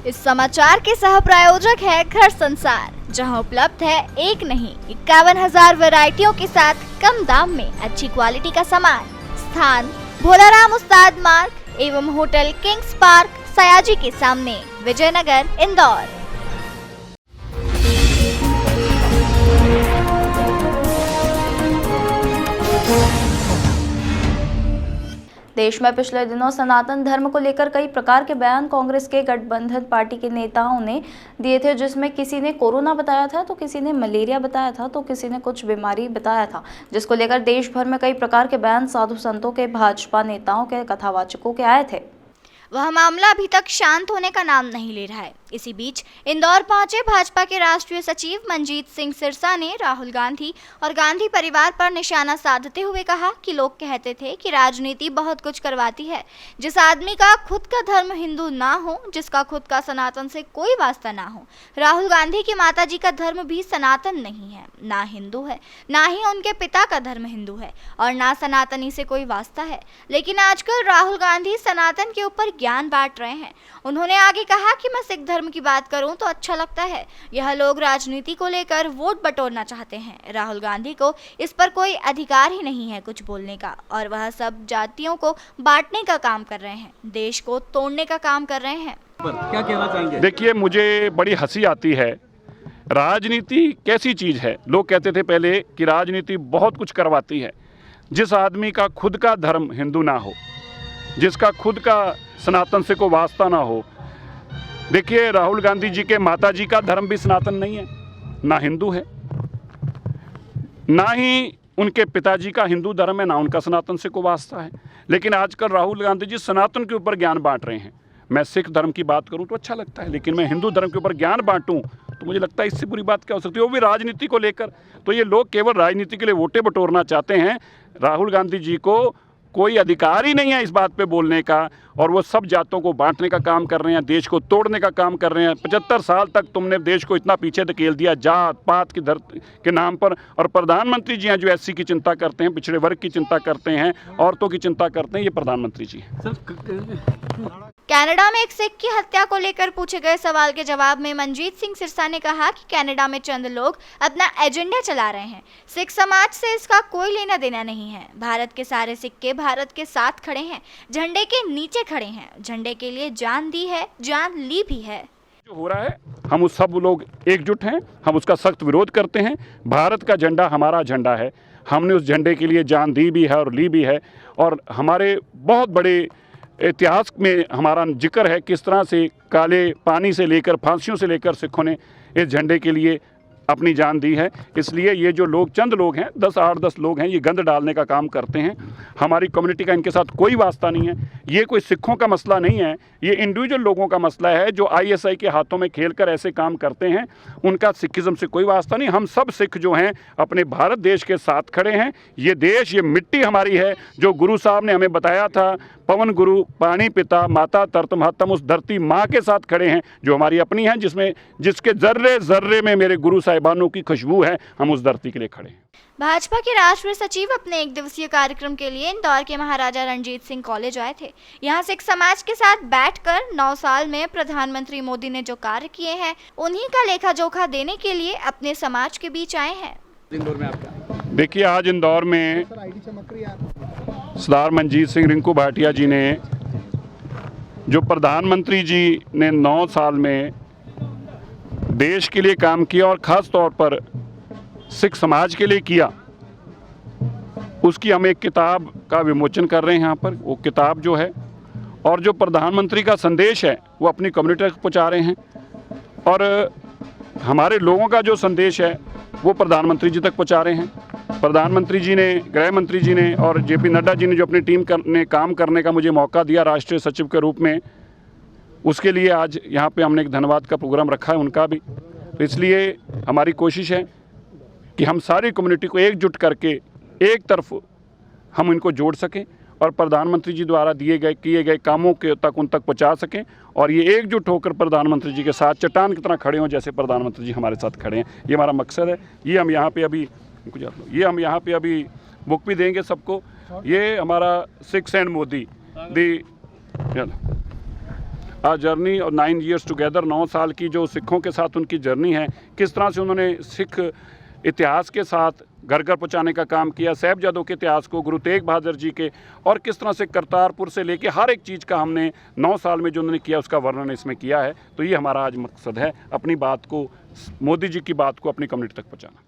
इस समाचार के सह प्रायोजक है घर संसार, जहां उपलब्ध है एक नहीं 51,000 वैरायटियों के साथ कम दाम में अच्छी क्वालिटी का सामान। स्थान भोलाराम उस्ताद मार्ग एवं होटल किंग्स पार्क, सयाजी के सामने, विजयनगर, इंदौर। देश में पिछले दिनों सनातन धर्म को लेकर कई प्रकार के बयान कांग्रेस के गठबंधन पार्टी के नेताओं ने दिए थे, जिसमें किसी ने कोरोना बताया था, तो किसी ने मलेरिया बताया था, तो किसी ने कुछ बीमारी बताया था, जिसको लेकर देश भर में कई प्रकार के बयान साधु संतों के, भाजपा नेताओं के, कथावाचकों के आए थे। वह मामला अभी तक शांत होने का नाम नहीं ले रहा है। इसी बीच इंदौर पहुंचे भाजपा के राष्ट्रीय सचिव मनजीत सिंह सिरसा ने राहुल गांधी और गांधी परिवार पर निशाना साधते हुए कहा कि लोग कहते थे कि राजनीति बहुत कुछ करवाती है। जिस आदमी का खुद का धर्म हिंदू ना हो, जिसका खुद का सनातन से कोई वास्ता ना हो, राहुल गांधी की माताजी का धर्म भी सनातन नहीं है, ना हिंदू है, ना ही उनके पिता का धर्म हिंदू है और ना सनातनी से कोई वास्ता है। लेकिन आजकल राहुल गांधी सनातन के ऊपर ज्ञान बांट रहे हैं। उन्होंने आगे कहा कि मैं सिख धर्म की बात करूं तो अच्छा लगता है। यह लोग राजनीति को लेकर वोट बटोरना चाहते हैं। राहुल गांधी को इस पर कोई अधिकार ही नहीं है कुछ बोलने का, और वह सब जातियों को बांटने का काम कर रहे हैं, देश को तोड़ने का काम कर रहे हैं। क्या कहना चाहेंगे? देखिए, मुझे बड़ी हंसी आती है। राजनीति कैसी चीज़ है? लोग कहते थे पहले कि राजनीति बहुत कुछ करवाती है। जिस आदमी का खुद का धर्म हिंदू ना हो, जिसका खुद का सनातन से कोई वास्ता ना हो। देखिए, राहुल गांधी जी के माता जी का धर्म भी सनातन नहीं है, ना हिंदू है, ना ही उनके पिताजी का हिंदू धर्म है, ना उनका सनातन से कोई वास्ता है। लेकिन आजकल राहुल गांधी जी सनातन के ऊपर ज्ञान बांट रहे हैं। मैं सिख धर्म की बात करूं तो अच्छा लगता है, लेकिन मैं हिंदू धर्म के ऊपर ज्ञान बांटूं तो मुझे लगता है इससे बुरी बात क्या हो सकती है, वो भी राजनीति को लेकर। तो ये लोग केवल राजनीति के लिए वोटें बटोरना चाहते हैं। राहुल गांधी जी को कोई अधिकार ही नहीं है इस बात पे बोलने का, और वो सब जातों को बांटने का काम कर रहे हैं, देश को तोड़ने का काम कर रहे हैं। 75 साल तक तुमने देश को इतना पीछे धकेल दिया जात पात की धरती के नाम पर, और प्रधानमंत्री जी हैं जो एससी की चिंता करते हैं, पिछड़े वर्ग की चिंता करते हैं, औरतों की चिंता करते हैं, ये प्रधानमंत्री जी हैं। कनाडा में एक सिख की हत्या को लेकर पूछे गए सवाल के जवाब में मनजीत सिंह सिरसा ने कहा कि कनाडा में चंद लोग अपना एजेंडा चला रहे हैं, सिख समाज से इसका कोई लेना देना नहीं है। भारत के सारे सिक्के भारत के साथ खड़े हैं, झंडे के नीचे खड़े हैं, झंडे के लिए जान दी है, जान ली भी है। जो हो रहा है, हम उस सब लोग एकजुट हैं, हम उसका सख्त विरोध करते हैं। भारत का झंडा हमारा झंडा है, हमने उस झंडे के लिए जान दी भी है और ली भी है, और हमारे बहुत बड़े इतिहास में हमारा जिक्र है किस तरह से काले पानी से लेकर फांसियों से लेकर सिखों ने इस झंडे के लिए अपनी जान दी है। इसलिए ये जो लोग, चंद लोग हैं, 8-10 लोग हैं, ये गंद डालने का काम करते हैं। हमारी कम्युनिटी का इनके साथ कोई वास्ता नहीं है। ये कोई सिखों का मसला नहीं है, ये इंडिविजुअल लोगों का मसला है जो आईएसआई के हाथों में खेलकर ऐसे काम करते हैं। उनका सिखिज़म से कोई वास्ता नहीं। हम सब सिख जो हैं अपने भारत देश के साथ खड़े हैं। ये देश, ये मिट्टी हमारी है, जो गुरु साहब ने हमें बताया था, पवन गुरु, पानी पिता, माता तरत महत्तम, उस धरती माँ के साथ खड़े हैं जो हमारी अपनी है, जिसके जर्रे जर्रे में मेरे गुरु साहिबानों की खुशबू है। हम उस धरती के लिए खड़े हैं। भाजपा के राष्ट्रीय सचिव अपने एक दिवसीय कार्यक्रम के लिए इंदौर के महाराजा रणजीत सिंह कॉलेज आए थे। यहाँ सिख समाज के साथ बैठकर 9 साल में प्रधानमंत्री मोदी ने जो कार्य किए हैं, उन्हीं का लेखा जोखा देने के लिए अपने समाज के बीच आए हैं। इंदौर में आपका देखिए, आज इंदौर में सरदार मनजीत सिंह रिंकू भाटिया जी ने, जो प्रधानमंत्री जी ने 9 साल में देश के लिए काम किया और ख़ास तौर पर सिख समाज के लिए किया, उसकी हम एक किताब का विमोचन कर रहे हैं यहाँ पर। वो किताब जो है, और जो प्रधानमंत्री का संदेश है, वो अपनी कम्युनिटी तक पहुँचा रहे हैं, और हमारे लोगों का जो संदेश है वो प्रधानमंत्री जी तक पहुँचा रहे हैं। प्रधानमंत्री जी ने, गृह मंत्री जी ने और जेपी नड्डा जी ने जो अपनी टीम ने काम करने का मुझे मौका दिया राष्ट्रीय सचिव के रूप में, उसके लिए आज यहाँ पे हमने एक धन्यवाद का प्रोग्राम रखा है उनका भी। तो इसलिए हमारी कोशिश है कि हम सारी कम्युनिटी को एकजुट करके एक तरफ हम इनको जोड़ सकें और प्रधानमंत्री जी द्वारा किए गए कामों के उन तक पहुंचा सकें, और ये एकजुट होकर प्रधानमंत्री जी के साथ चट्टान की तरह खड़े हों, जैसे प्रधानमंत्री जी हमारे साथ खड़े हैं। ये हमारा मकसद है। ये हम यहाँ पे अभी बुक भी देंगे सबको। ये हमारा six and Modi the journey और 9 years टुगेदर, 9 साल की जो सिखों के साथ उनकी जर्नी है, किस तरह से उन्होंने सिख इतिहास के साथ घर घर पहुँचाने का काम किया, साहिबजादों के इतिहास को, गुरु तेग बहादुर जी के, और किस तरह से करतारपुर से लेके हर एक चीज़ का हमने 9 साल में जो उन्होंने किया उसका वर्णन इसमें किया है। तो ये हमारा आज मकसद है, अपनी बात को, मोदी जी की बात को अपनी कम्युनिटी तक पहुँचाना।